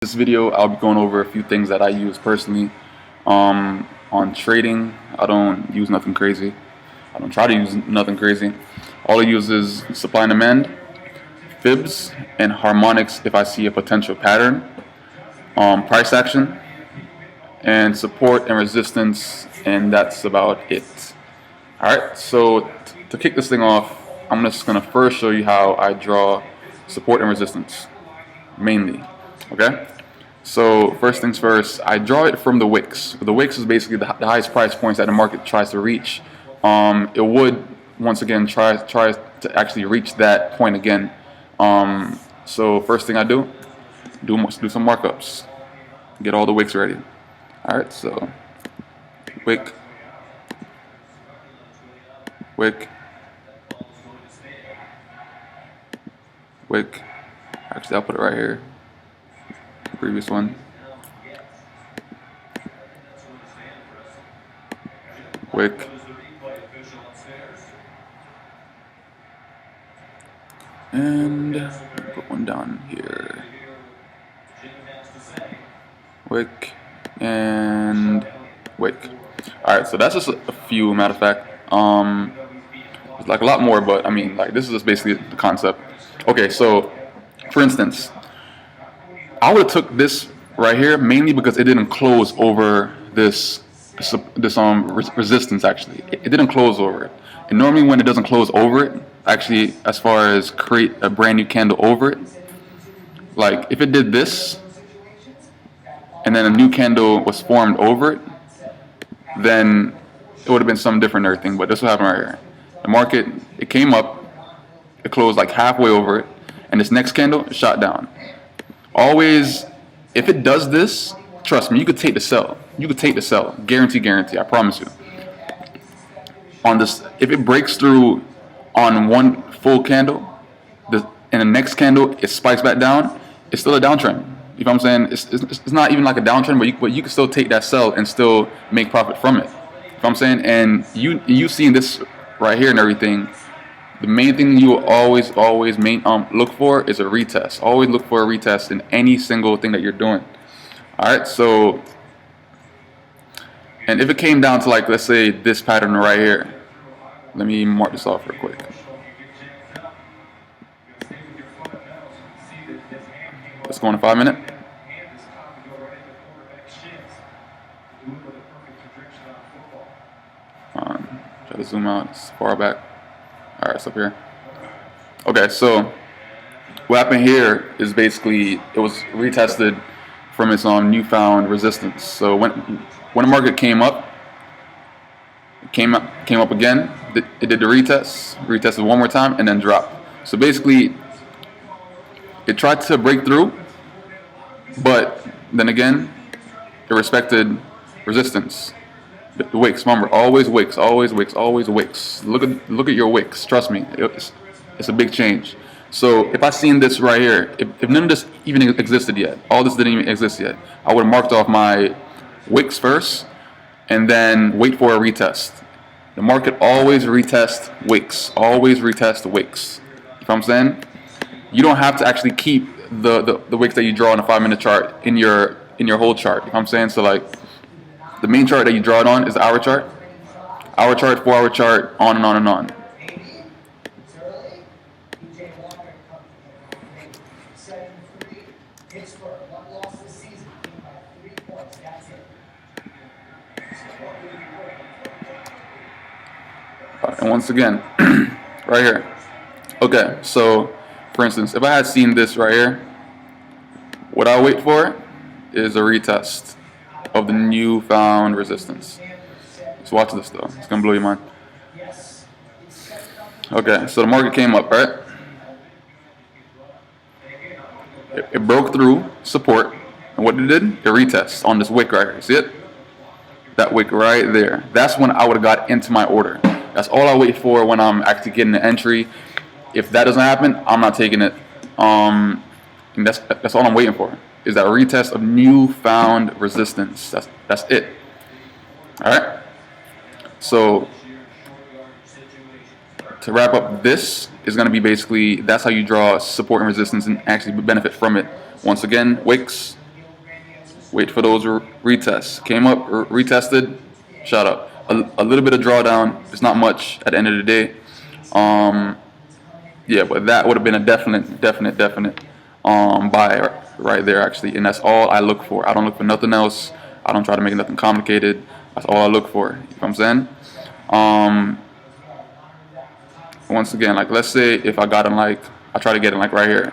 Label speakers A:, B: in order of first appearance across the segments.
A: this video, I'll be going over a few things that I use personally. On trading, I don't use nothing crazy. I don't try to use nothing crazy. All I use is supply and demand, fibs, and harmonics if I see a potential pattern, price action, and support and resistance, and that's about it. Alright, so to kick this thing off, I'm just going to first show you how I draw support and resistance, mainly. Okay? So first things first, I draw it from the wicks. The wicks is basically the highest price points that the market tries to reach. It would, once again, try to actually reach that point again. So first thing I do some markups. Get all the wicks ready. Alright, so wick, wick, wick. Actually, I'll put it right here. The previous one. Wick. And put one down here. Wick and wick. Alright, so that's just a few, matter of fact. There's like a lot more, but I mean, like, this is just basically the concept. Okay, so for instance, I would have took this right here mainly because it didn't close over this resistance. Actually, it didn't close over it. And normally when it doesn't close over it, actually, as far as create a brand new candle over it, like if it did this and then a new candle was formed over it, then it would have been something different and everything. But this what happened right here. The market, it came up, it closed like halfway over it, and this next candle shot down. Always, if it does this, trust me, you could take the sell. You could take the sell. Guarantee, I promise you. On this, if it breaks through on one full candle, and the next candle it spikes back down, it's still a downtrend. You know what I'm saying? It's not even like a downtrend, but you can still take that sell and still make profit from it. You know what I'm saying? And you seeing this right here and everything, the main thing you will always look for is a retest. Always look for a retest in any single thing that you're doing. Alright, so, and if it came down to, like, let's say this pattern right here, let me mark this off real quick. Let's go on a 5 minute. Try to zoom out, it's far back. Alright, it's up here. Okay, so what happened here is basically it was retested from its newfound resistance. So when the market came up, it came up again. It did the retested one more time, and then dropped. So basically, it tried to break through, but then again, it respected resistance. The wicks, remember, always wicks, always wicks, always wicks. Look at your wicks. Trust me, it's a big change. So if I seen this right here, if none of this even existed yet, all this didn't even exist yet, I would have marked off my wicks first, and then wait for a retest. The market always retests wicks, always retests wicks. You know what I'm saying? You don't have to actually keep the wicks that you draw on a 5 minute chart in your whole chart. You know what I'm saying? So like, the main chart that you draw it on is the hour chart, 4 hour chart, on and on and on. And once again, right here. Okay, so for instance, if I had seen this right here, what I wait for is a retest of the newfound resistance. Just watch this though, it's gonna blow your mind. Okay, so the market came up, right? It broke through support, and what it did? It retest on this wick right here. See it? That wick right there. That's when I would have got into my order. That's all I wait for when I'm actually getting an entry. If that doesn't happen, I'm not taking it. And that's all I'm waiting for, is that retest of newfound resistance. That's it. All right. So to wrap up, this is going to be basically, that's how you draw support and resistance and actually benefit from it. Once again, wicks, wait for those retests. Came up, retested, shot up. A little bit of drawdown. It's not much at the end of the day. Yeah, but that would have been a definite buy right there actually, and that's all I look for. I don't look for nothing else. I don't try to make nothing complicated. That's all I look for. You know what I'm saying? Once again, like let's say if I got him like I try to get him like right here.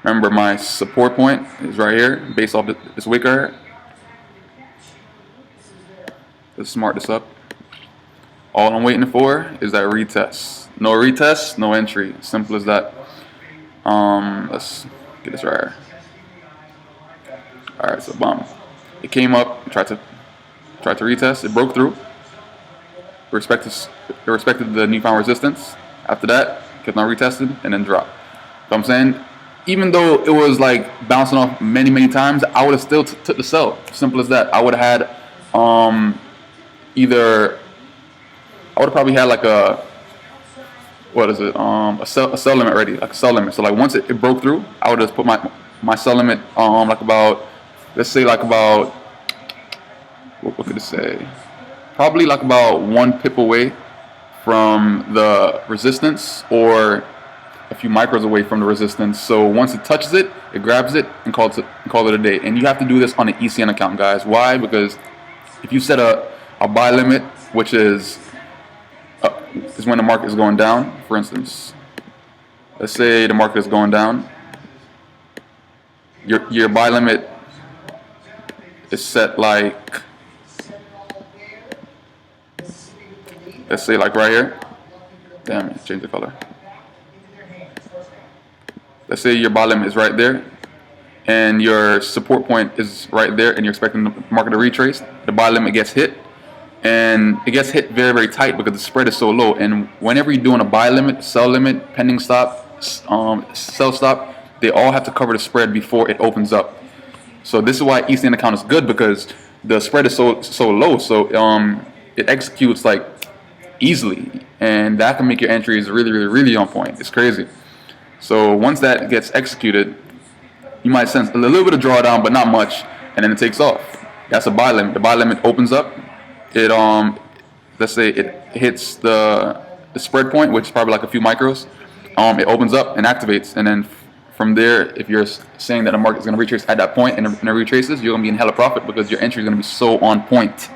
A: Remember my support point is right here, based off this wick right here. Let's smart this up. All I'm waiting for is that retest. No retest, no entry. Simple as that. Let's get this right here. All right, so boom. It came up, tried to retest. It broke through. It respected the newfound resistance. After that, kept on retested and then dropped. So I'm saying, even though it was like bouncing off many times, I would have still took the sell. Simple as that. I would have had either I would have probably had like a a sell limit ready, like a sell limit. So like once it broke through, I would just put my sell limit like about, let's say like about, what could it say? Probably like about 1 pip away from the resistance, or a few micros away from the resistance. So once it touches it, it grabs it and calls it a day. And you have to do this on an ECN account, guys. Why? Because if you set a buy limit, which is when the market is going down, for instance. Let's say the market is going down. Your buy limit is set like, let's say like right here. Damn it, change the color. Let's say your buy limit is right there, and your support point is right there, and you're expecting the market to retrace. The buy limit gets hit, and it gets hit very tight because the spread is so low. And whenever you're doing a buy limit, sell limit, pending stop, sell stop, they all have to cover the spread before it opens up. So this is why ECN account is good, because the spread is so low. So it executes like easily, and that can make your entries really on point. It's crazy. So once that gets executed, you might sense a little bit of drawdown, but not much, and then it takes off. That's a buy limit. The buy limit opens up. It let's say it hits the spread point, which is probably like a few micros. It opens up and activates, and then from there, if you're saying that the market is going to retrace at that point and it retraces, you're going to be in hella profit because your entry is going to be so on point.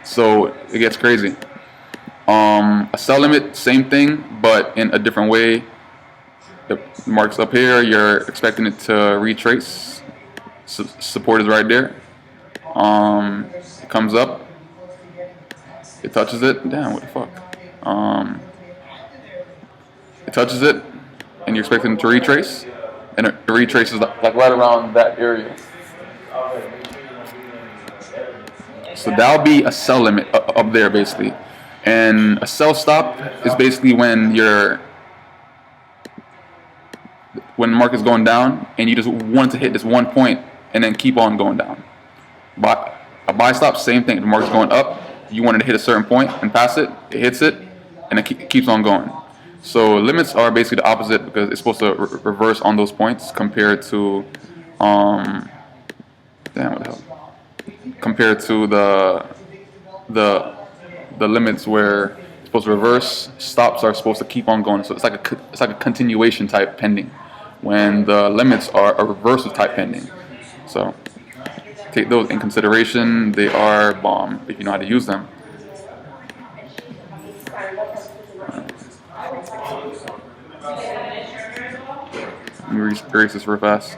A: So it gets crazy. A sell limit, same thing, but in a different way. The market's up here, you're expecting it to retrace. Support is right there. It comes up. It touches it. Damn, what the fuck? It touches it, and you're expecting it to retrace, and it retraces like right around that area. So that'll be a sell limit up there, basically. And a sell stop is basically when the market's going down and you just want to hit this one point and then keep on going down. But a buy stop, same thing. The market's going up, you wanted to hit a certain point and pass it, it hits it, and it keeps on going. So limits are basically the opposite, because it's supposed to reverse on those points compared to damn, what the hell? Compared to the limits where it's supposed to reverse, stops are supposed to keep on going. So it's like a continuation type pending, when the limits are a reversal type pending. So take those in consideration. They are bomb if you know how to use them. Let me erase this real fast.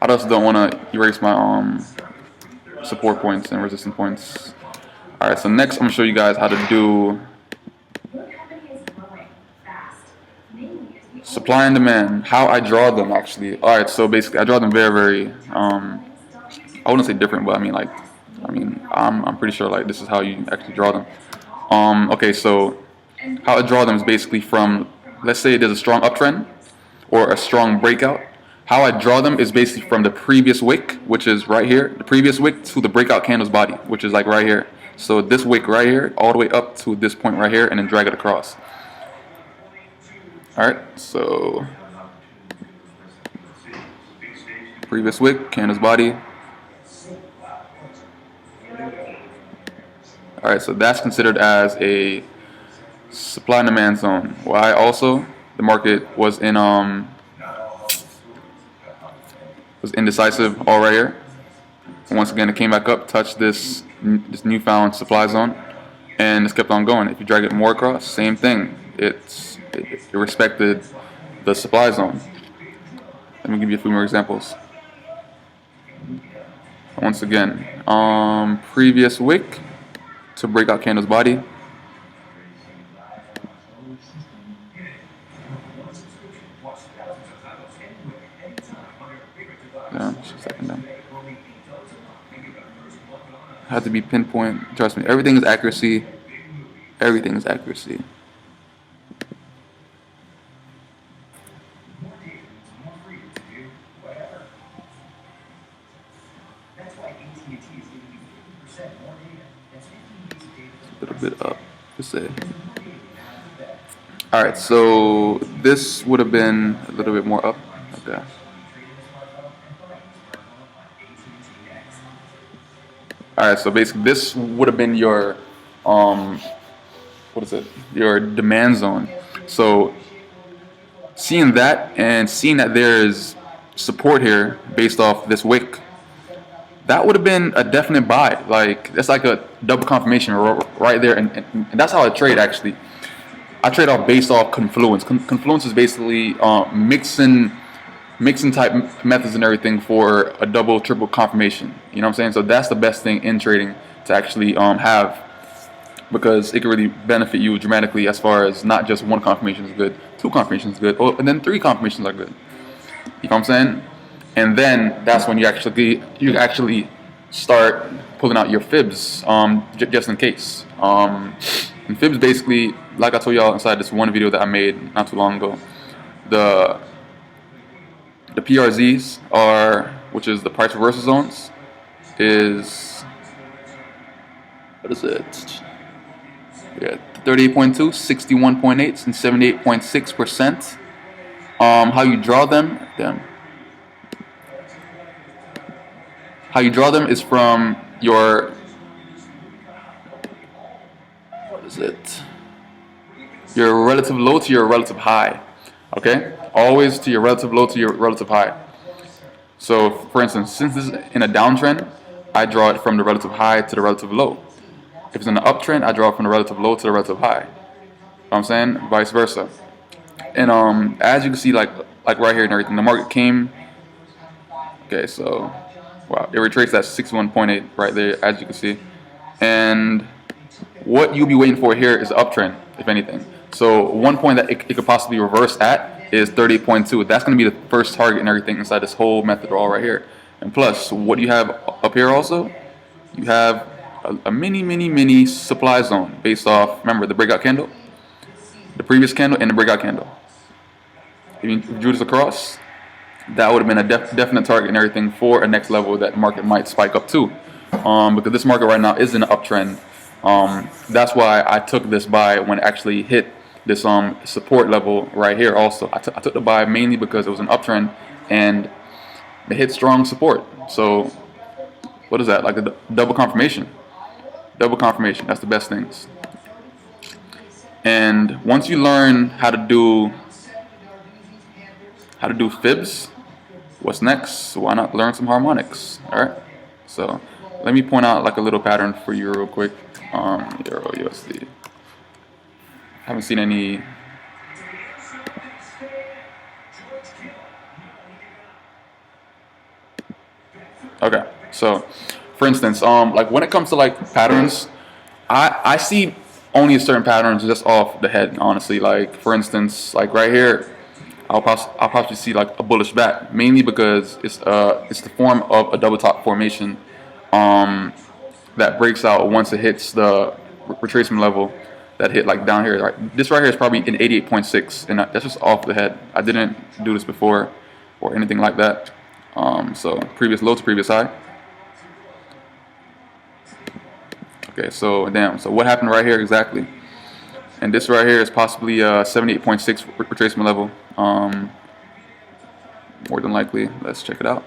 A: I just don't want to erase my support points and resistance points. Alright, so next I'm going to show you guys how to do supply and demand, how I draw them actually. Alright, so basically I draw them very I wouldn't say different, but I'm pretty sure like this is how you actually draw them. Okay, so how I draw them is basically from, let's say there's a strong uptrend or a strong breakout. How I draw them is basically from the previous wick, which is right here, the previous wick to the breakout candle's body, which is like right here. So this wick right here, all the way up to this point right here, and then drag it across. Alright, so previous wick, candle's body. Alright, so that's considered as a supply and demand zone. Why also? The market was indecisive all right here. And once again, it came back up, touched this newfound supply zone, and it's kept on going. If you drag it more across, same thing. It respected the supply zone. Let me give you a few more examples. Once again, previous wick to breakout candle's body. Yeah, just a second down. Had to be pinpoint. Trust me, everything is accuracy. Everything is accuracy. A little bit up, just say. All right, so this would have been a little bit more up. Okay. All right, so basically this would have been your what is it? Your demand zone. So seeing that and seeing that there is support here based off this wick, that would have been a definite buy. Like that's like a double confirmation right there, and that's how I trade actually. I trade off based off Confluence. Confluence is basically mixing type methods and everything for a double, triple confirmation. You know what I'm saying? So that's the best thing in trading to actually have, because it can really benefit you dramatically as far as not just one confirmation is good, two confirmations is good, and then three confirmations are good. You know what I'm saying? And then that's when you actually start pulling out your fibs, just in case. And fibs basically, like I told y'all inside this one video that I made not too long ago, the PRZs are, which is the price reversal zones, is, what is it? Yeah, 38.2, 61.8, and 78.6%. How you draw them? How you draw them is from your, what is it? Your relative low to your relative high. Okay? Always to your relative low to your relative high. So, for instance, since this is in a downtrend, I draw it from the relative high to the relative low. If it's in an uptrend, I draw it from the relative low to the relative high. You know what I'm saying? Vice versa. And as you can see, like right here and everything, the market came. Okay, so wow, it retraced at 61.8 right there, as you can see. And what you'll be waiting for here is an uptrend, if anything. So one point that it could possibly reverse at is 30.2. That's going to be the first target and everything inside this whole method all right here. And plus, what do you have up here also? You have a mini supply zone based off, remember, the breakout candle, the previous candle, and the breakout candle. If you drew this across, that would have been a definite target and everything for a next level that the market might spike up to. Because this market right now is in an uptrend. That's why I took this buy when it actually hit this support level right here also. I took the buy mainly because it was an uptrend and it hit strong support. So what is that? Like a double confirmation. Double confirmation. That's the best things. And once you learn how to do fibs, what's next? Why not learn some harmonics? All right. So let me point out like a little pattern for you real quick. Euro USD. Haven't seen any. Okay. So, for instance, like when it comes to like patterns, I see only certain patterns just off the head. Honestly, like for instance, like right here, I'll possibly see like a bullish back, mainly because it's the form of a double top formation that breaks out once it hits the retracement level that hit like down here. Like this right here is probably an 88.6, and that's just off the head. I didn't do this before or anything like that. So previous low to previous high. Okay, so damn. So what happened right here exactly? And this right here is possibly a 78.6 retracement level. More than likely. Let's check it out.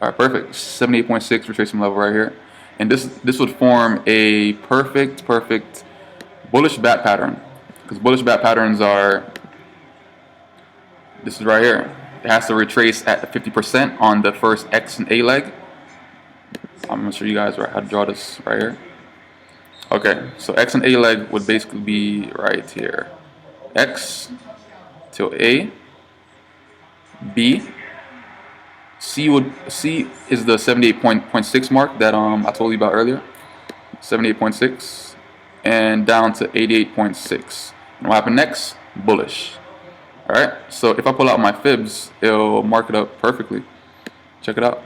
A: All right, perfect. 78.6 retracement level right here. And this would form a perfect bullish bat pattern. Because bullish bat patterns are, this is right here. It has to retrace at 50% on the first X and A leg. I'm going to show you guys how to draw this right here. Okay, so X and A leg would basically be right here. X till A, B, C is the 78.6 mark that I told you about earlier. 78.6 and down to 88.6. And what happened next? Bullish. Alright, so if I pull out my fibs, it'll mark it up perfectly. Check it out.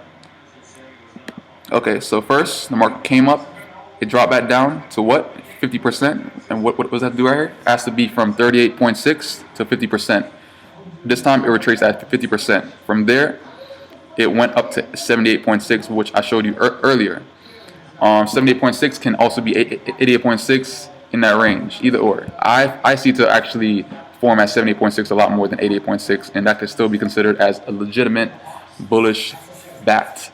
A: Okay, so first the market came up, it dropped back down to what? 50%. And what does that do right here? It has to be from 38.6 to 50%. This time it retraced at 50%. From there, it went up to 78.6, which I showed you earlier. 78.6 can also be 88.6 in that range, either or. I see to actually form at 78.6 a lot more than 88.6, and that could still be considered as a legitimate bullish bat.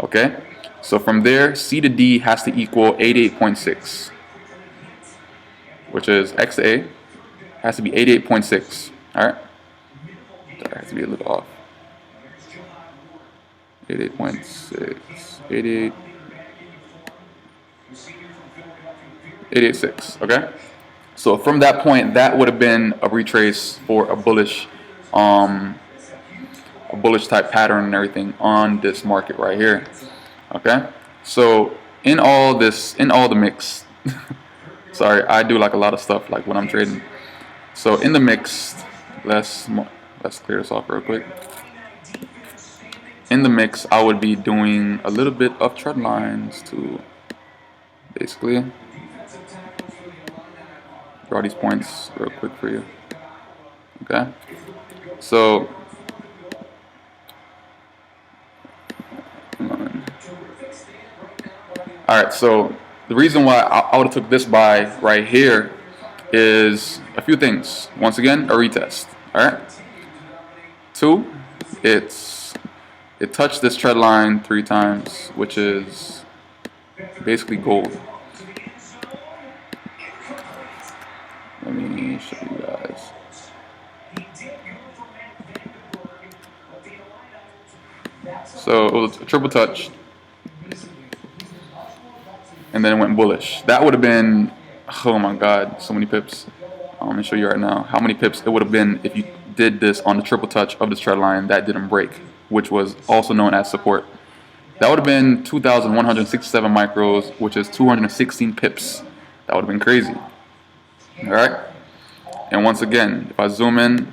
A: Okay, so from there, C to D has to equal 88.6, which is X to A has to be 88.6. All right, that has to be a little off. 88.6, 88. 88.6. Okay, so from that point, that would have been a retrace for a bullish type pattern and everything on this market right here. Okay, so in all the mix, sorry, I do like a lot of stuff like when I'm trading. So in the mix, let's clear this off real quick. In the mix, I would be doing a little bit of trend lines to basically draw these points real quick for you. Okay, so alright, so the reason why I would have took this buy right here is a few things. Once again, a retest. Alright, two, it touched this trend line 3 times, which is basically gold. Let me show you guys. So it was a triple touch, and then it went bullish. That would have been, oh my god, so many pips. I'm going to show you right now how many pips it would have been if you did this on the triple touch of this trend line that didn't break, which was also known as support. That would have been 2,167 micros, which is 216 pips. That would have been crazy. Alright, and once again, if I zoom in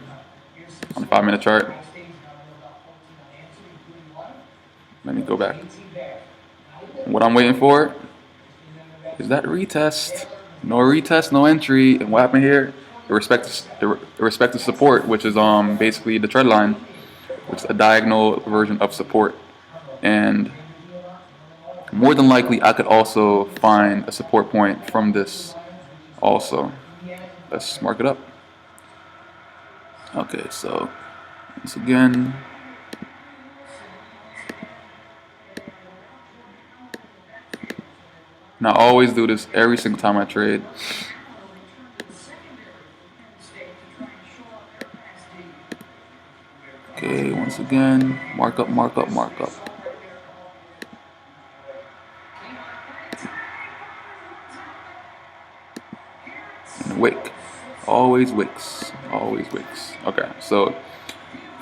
A: on the 5-minute chart, let me go back. What I'm waiting for is that retest. No retest, no entry. And what happened here? Irrespective support, which is basically the trend line, which is a diagonal version of support. And more than likely, I could also find a support point from this also. Let's mark it up. Okay, so once again, now I always do this every single time I trade. Okay, once again, mark up, mark up, mark up. And wick. Always wicks. Always wicks. Okay, so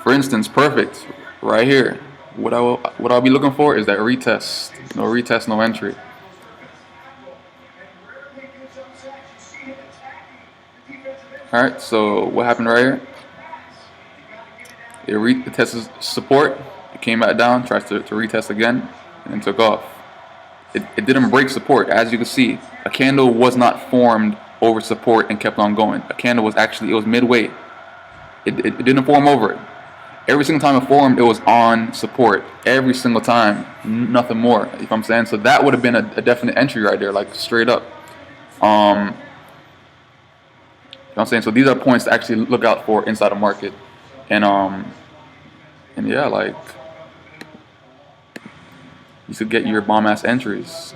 A: for instance, perfect. Right here. What I'll be looking for is that retest. No retest, no entry. Alright, so what happened right here? It tested support, it came back down, tries to retest again, and then took off. It didn't break support. As you can see, a candle was not formed over support and kept on going. A candle was actually, it was midway. It didn't form over it. Every single time it formed, it was on support. Every single time, nothing more, if I'm saying. So that would have been a definite entry right there, like straight up. what I'm saying? So these are points to actually look out for inside the market. And yeah, like you should get your bomb ass entries.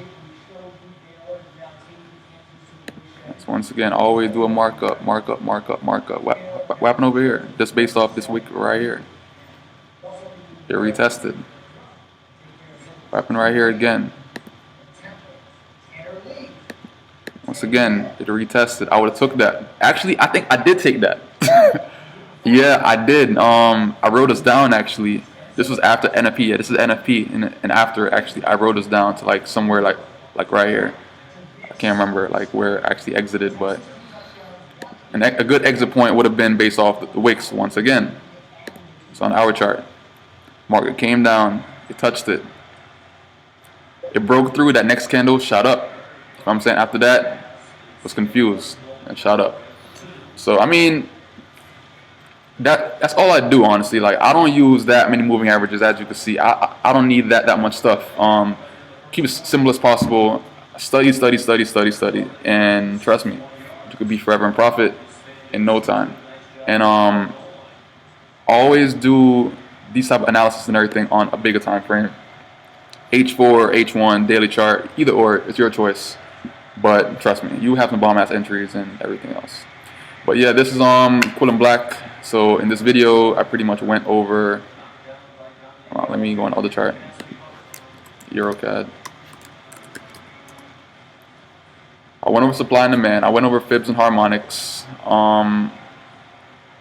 A: So once again, always do a markup, markup, markup, markup. What happened over here? Just based off this week right here. It retested. What happened right here again? Once again, it retested. I would have took that. Actually, I think I did take that. Yeah, I did. I wrote us down actually. This was after NFP. Yeah, this is NFP, and after actually, I wrote us down to like somewhere like right here. I can't remember like where it actually exited, but a good exit point would have been based off the wicks once again. It's on our chart. Market came down. It touched it. It broke through. That next candle shot up. You know what I'm saying? After that, was confused and shot up. So I mean, that's all I do honestly. Like I don't use that many moving averages, as you can see. I don't need that much stuff. Keep it simple as possible. Study, study, study, study, study, and trust me, you could be forever in profit in no time. And always do these type of analysis and everything on a bigger time frame. H4, H1, daily chart, either or, it's your choice. But trust me, you have some bomb ass entries and everything else. But yeah, this is Quill and Black. So in this video, I pretty much went over. Let me go on the other chart. EuroCAD. I went over supply and demand. I went over fibs and harmonics. A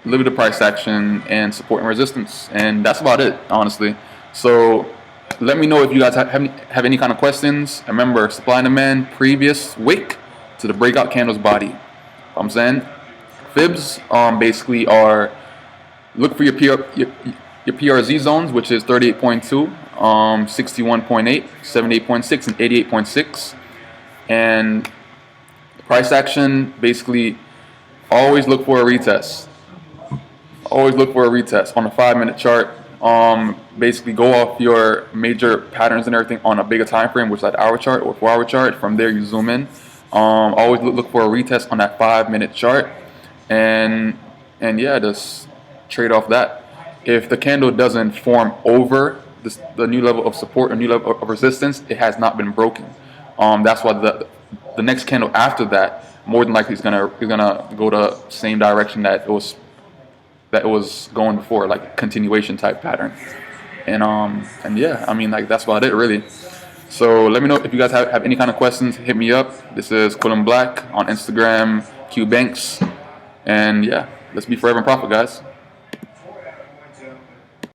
A: little bit of price action and support and resistance, and that's about it, honestly. So let me know if you guys have any kind of questions. Remember, supply and demand previous wick to the breakout candle's body. You know what I'm saying fibs basically are look for your PRZ zones, which is 38.2, 61.8, 78.6, and 88.6. And price action, basically always look for a retest. Always look for a retest on a 5-minute chart. Basically go off your major patterns and everything on a bigger time frame, which is like hour chart or 4-hour chart. From there you zoom in. Always look for a retest on that 5-minute chart, and yeah, just trade off that. If the candle doesn't form over the new level of support or new level of resistance, it has not been broken. That's why the next candle after that more than likely is gonna go the same direction that it was going before, like continuation type pattern. And yeah, I mean, like that's about it really. So let me know if you guys have any kind of questions. Hit me up. This is Quill and Black on Instagram, QBanks, and yeah, let's be forever in profit, guys.